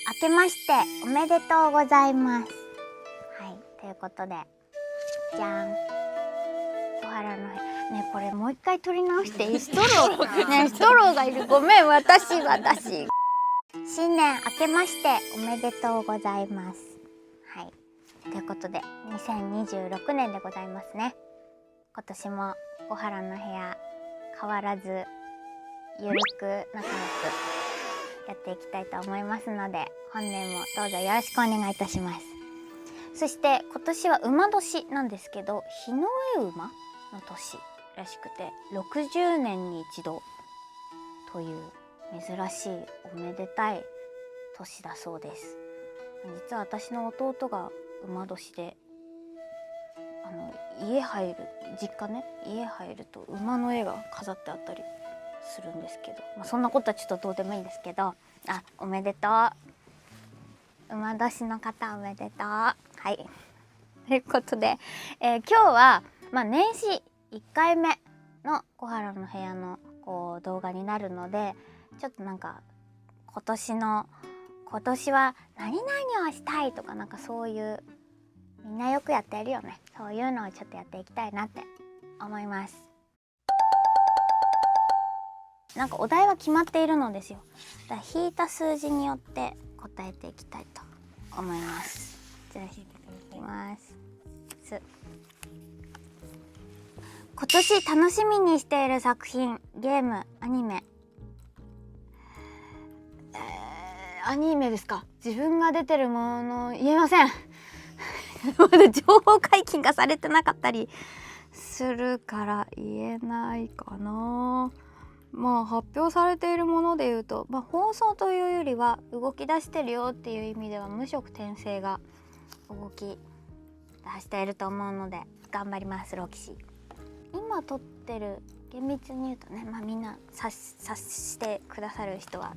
明けましておめでとうございます。はい、ということで、じゃん。小原のね、これもう一回取り直していい？ストローね、ストローがいる。ごめん、私。新年明けましておめでとうございます。はい、ということで2026年でございますね。今年も小原の部屋変わらずゆるく仲良くやっていきたいと思いますので、本年もどうぞよろしくお願いいたします。そして今年は馬年なんですけど、日の上馬の年らしくて、60年に一度という珍しいおめでたい年だそうです。実は私の弟が馬年で、実家ね、家入ると馬の絵が飾ってあったりするんですけど、そんなことはちょっとどうでもいいんですけど、おめでとう、馬年の方おめでとう。はい、ということで、今日は、年始1回目の小原の部屋の動画になるので、ちょっとなんか今年は何々をしたいとか、なんかそういうみんなよくやってるよね、そういうのをちょっとやっていきたいなって思います。なんかお題は決まっているのですよ。だから引いた数字によって答えていきたいと思います。じゃあ引いていきます。今年楽しみにしている作品、ゲーム、アニメ。アニメですか。自分が出てるもの言えませんまだ情報解禁がされてなかったりするから言えないかな。発表されているものでいうと、放送というよりは動き出してるよっていう意味では無色転生が動き出していると思うので頑張ります。ロキシ今撮ってる、厳密に言うとね、みんな察してくださる人は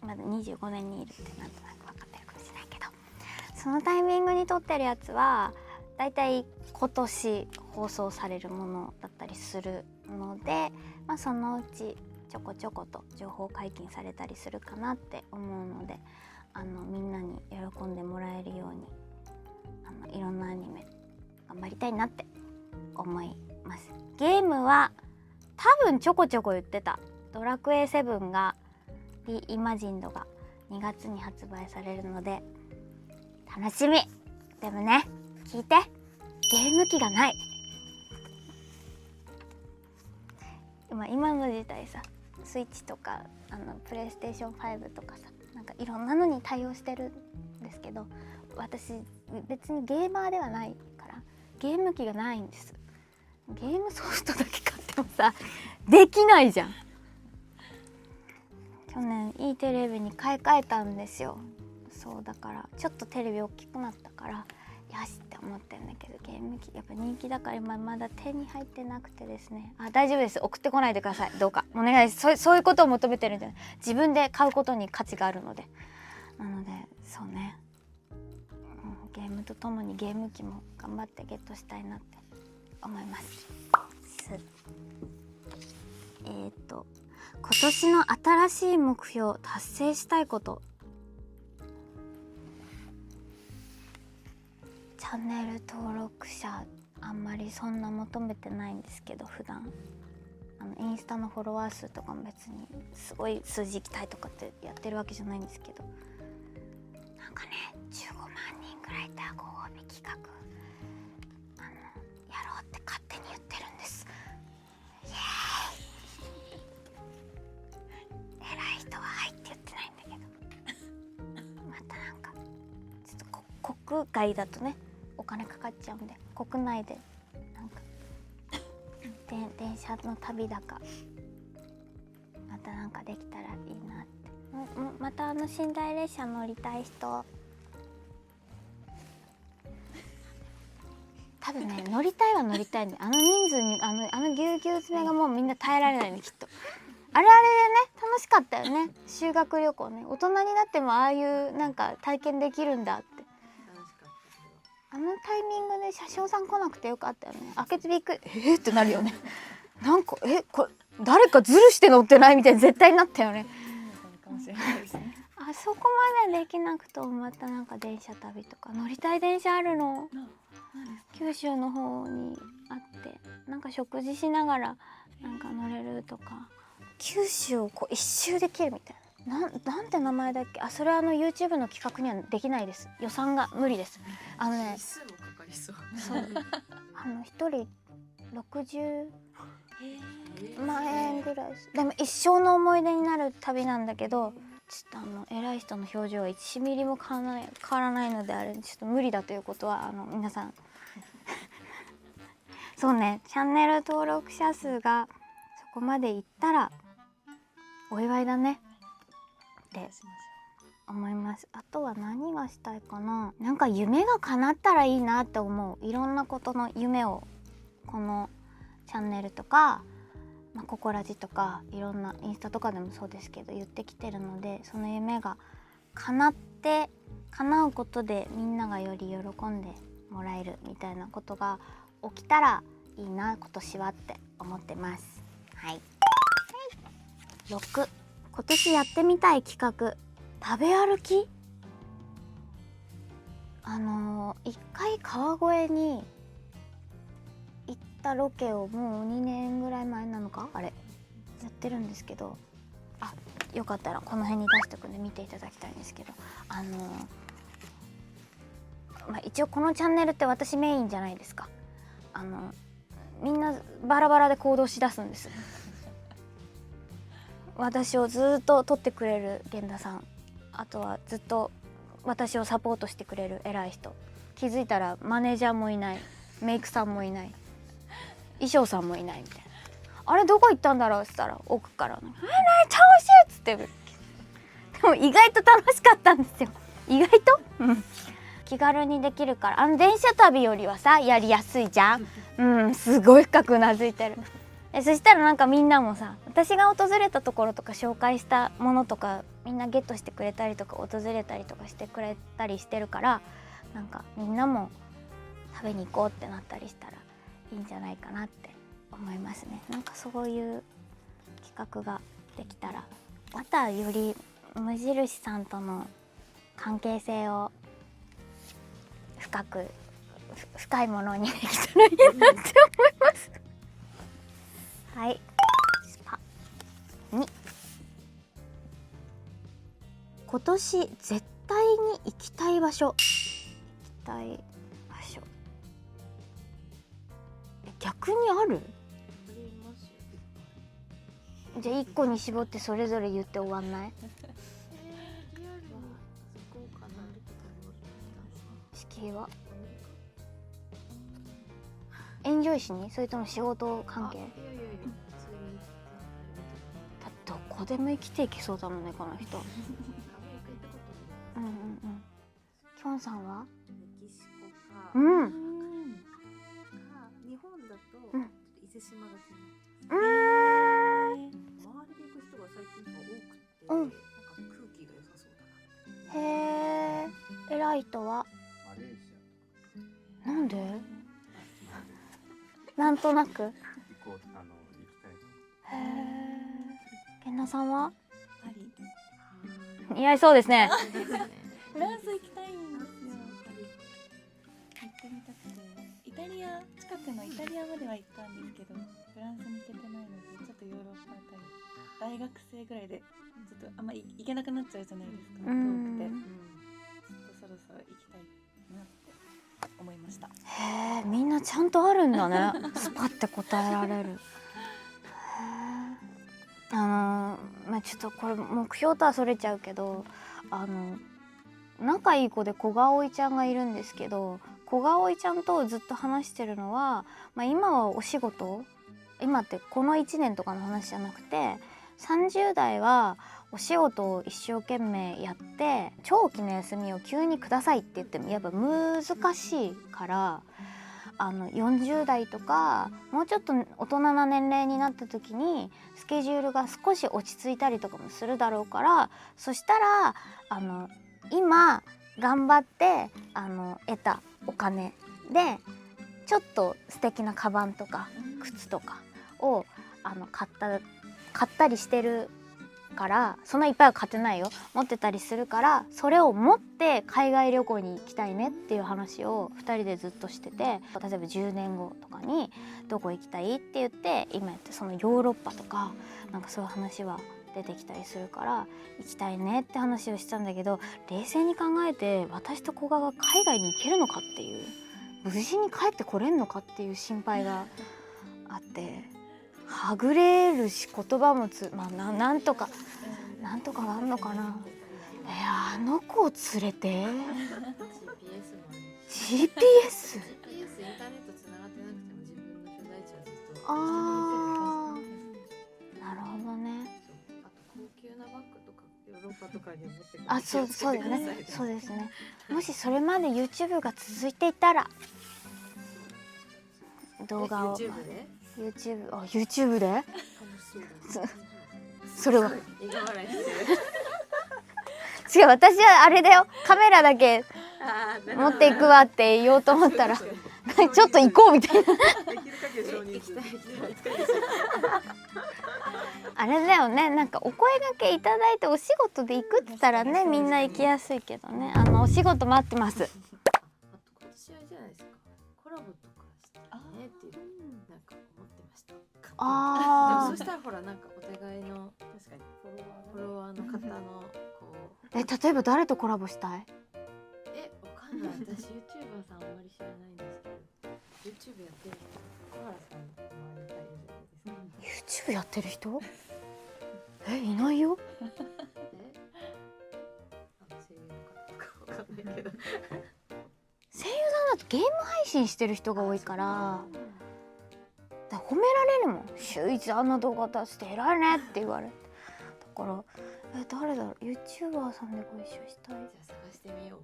まだ25年にいるってなんとなく分かってるかもしれないけど、そのタイミングに撮ってるやつはだいたい今年放送されるものだったりするので、そのうちちょこちょこと情報解禁されたりするかなって思うので、みんなに喜んでもらえるようにいろんなアニメ頑張りたいなって思います。ゲームは多分ちょこちょこ言ってたドラクエ7がリイマジンドが2月に発売されるので楽しみ。でもね、聞いて、ゲーム機がない。今の時代さ、スイッチとかプレイステーション5とかさ、なんかいろんなのに対応してるんですけど、私別にゲーマーではないからゲーム機がないんです。ゲームソフトだけ買ってもさできないじゃん。去年いいテレビに買い替えたんですよ。そうだからちょっとテレビ大きくなったからよしって思ってるんだけど、ゲーム機やっぱ人気だから今まだ手に入ってなくてですね。大丈夫です、送ってこないでください、どうかお願いです。そういうことを求めてるんじゃない、自分で買うことに価値があるので。なのでそうね、ゲームとともにゲーム機も頑張ってゲットしたいなって思います。今年の新しい目標、達成したいこと。チャンネル登録者あんまりそんな求めてないんですけど、普段インスタのフォロワー数とかも別にすごい数字いきたいとかってやってるわけじゃないんですけど、なんかね、15万人ぐらいいたらご褒美企画やろうって勝手に言ってるんです。イエーイ偉い人ははいって言ってないんだけどまたなんかちょっと国外だとねお金かかっちゃうんで、国内でなんか電車の旅だかまたなんかできたらいいなって。また寝台列車乗りたい人、多分ね乗りたいは乗りたいんで、人数にぎゅうぎゅう詰めがもうみんな耐えられないね、きっと。あれでね楽しかったよね、修学旅行ね。大人になってもああいうなんか体験できるんだって。タイミングで車掌さん来なくてよかったよね。開けてびっくりってなるよねなんかこれ誰かズルして乗ってないみたいに絶対なったよね。あそこまでできなくともまたなんか電車旅とか乗りたい電車あるの。九州の方にあってなんか食事しながらなんか乗れるとか、九州をこう一周できるみたいな。なんて名前だっけ。あ、それはYouTube の企画にはできないです。予算が無理です。日数もかかりそう。そう一人60万円ぐらいです。でも一生の思い出になる旅なんだけど、ちょっと偉い人の表情は1ミリも変わらないので、あれちょっと無理だということは皆さんそうね、チャンネル登録者数がそこまでいったらお祝いだねって思います。あとは何がしたいかな。なんか夢が叶ったらいいなって思う。いろんなことの夢をこのチャンネルとか、ココラジとかいろんなインスタとかでもそうですけど言ってきてるので、その夢が叶うことでみんながより喜んでもらえるみたいなことが起きたらいいな今年はって思ってます。はい。6、今年やってみたい企画、食べ歩き。一回川越に行ったロケをもう2年ぐらい前なのかあれやってるんですけど、よかったらこの辺に出しておくんで見ていただきたいんですけど、一応このチャンネルって私メインじゃないですか。みんなバラバラで行動しだすんです。私をずっと撮ってくれる源田さん、あとはずっと私をサポートしてくれる偉い人、気づいたらマネージャーもいない、メイクさんもいない、衣装さんもいないみたいな。あれどこ行ったんだろうって言ったら奥から「ねえ調子!」っつって。でも意外と楽しかったんですよ。意外と、気軽にできるから、電車旅よりはさやりやすいじゃん。すごい深くうなずいてる。そしたらなんかみんなもさ、私が訪れたところとか紹介したものとかみんなゲットしてくれたりとか訪れたりとかしてくれたりしてるから、なんかみんなも食べに行こうってなったりしたらいいんじゃないかなって思いますね。なんかそういう企画ができたら、またより無印さんとの関係性を深いものにできたらいいなって思います。はい。スパ2、今年絶対に行きたい場所。逆にある？じゃあ1個に絞ってそれぞれ言って終わんない？敷居はエンジョイしに、それとも仕事関係？どこでも生きていけそうだもんねこの人。きょんさんは？メキシコか。日本だと伊勢志摩が気になる。周りで行く人が最近多くて、なんか空気が良さそうだな。へえ。偉い人は？マレーシなんで？なんとなく。ア行きたい。へえ。源田さんは？パリ。似合いそうですね。フランス行きたいんですよ。行ってみたくて、近くのイタリアまでは行ったんですけど、フランスに行けてないので、ちょっとヨーロッパあたり、大学生ぐらいでちょっとあんまり行けなくなっちゃうじゃないですか。遠くて、ちょっとそろそろ行きたいなって思いました。へえ、みんなちゃんとあるんだね。スパって答えられる。へえ。ちょっとこれ目標とはそれちゃうけど、仲いい子で小川葵ちゃんがいるんですけど、小川葵ちゃんとずっと話してるのは、今はお仕事、今ってこの1年とかの話じゃなくて、30代はお仕事を一生懸命やって長期の休みを急にくださいって言ってもやっぱ難しいから、40代とかもうちょっと大人な年齢になった時にスケジュールが少し落ち着いたりとかもするだろうから、そしたら今頑張って得たお金でちょっと素敵なカバンとか靴とかを買ったりしてるからそんないっぱいは買ってないよ、持ってたりするから、それを持って海外旅行に行きたいねっていう話を2人でずっとしてて、例えば10年後とかにどこ行きたいって言って、今やってそのヨーロッパとかなんかそういう話は出てきたりするから行きたいねって話をしたんだけど、冷静に考えて私と古賀が海外に行けるのかっていう、無事に帰ってこれんのかっていう心配があって、はぐれるし言葉もなんとかなんのかな。あの子を連れて GPS もある GPS？ GPS インターネットつながってなくても自分の所在地はずっとあー、なるほどね。あと高級なバッグとかヨーロッパとかに持ってくる。あ、そうだよね。そうですね。もしそれまで YouTube が続いていたら動画を YouTube でそれは苦笑いしてる。違う、私はあれだよ、カメラだけ持っていくわって言おうと思ったらちょっと行こうみたいな。できる限り少人数。あれだよね、なんかお声掛けいただいてお仕事で行くって言ったらね、みんな行きやすいけどね。お仕事待ってます。あと今年あれじゃないですか。コラボとかしてねっていうなんか思ってました。でもそしたらほらなんかお互いの確かにフォロワーの方のこう例えば誰とコラボしたい？わかんない。私 YouTuber さんあんまり知らないんですけど YouTube やってる人小原さんの周りにいるじゃないですか。 YouTube やってる人いないよ。声優の方とかわかんないけど声優さんだとゲーム配信してる人が多いから褒められるもん。週一あんな動画出して偉いねって言われて、だから誰だろう、 YouTuber さんでご一緒したい。じゃあ探してみよう。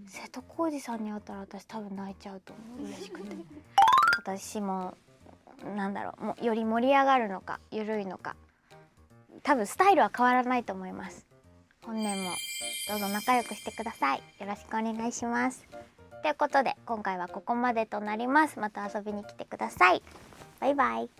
瀬戸康史さんに会ったら私多分泣いちゃうと思う、嬉しくて。私もなんだろう、もうより盛り上がるのか緩いのか、多分スタイルは変わらないと思います。本年もどうぞ仲良くしてください。よろしくお願いします。ということで今回はここまでとなります。また遊びに来てください。バイバイ。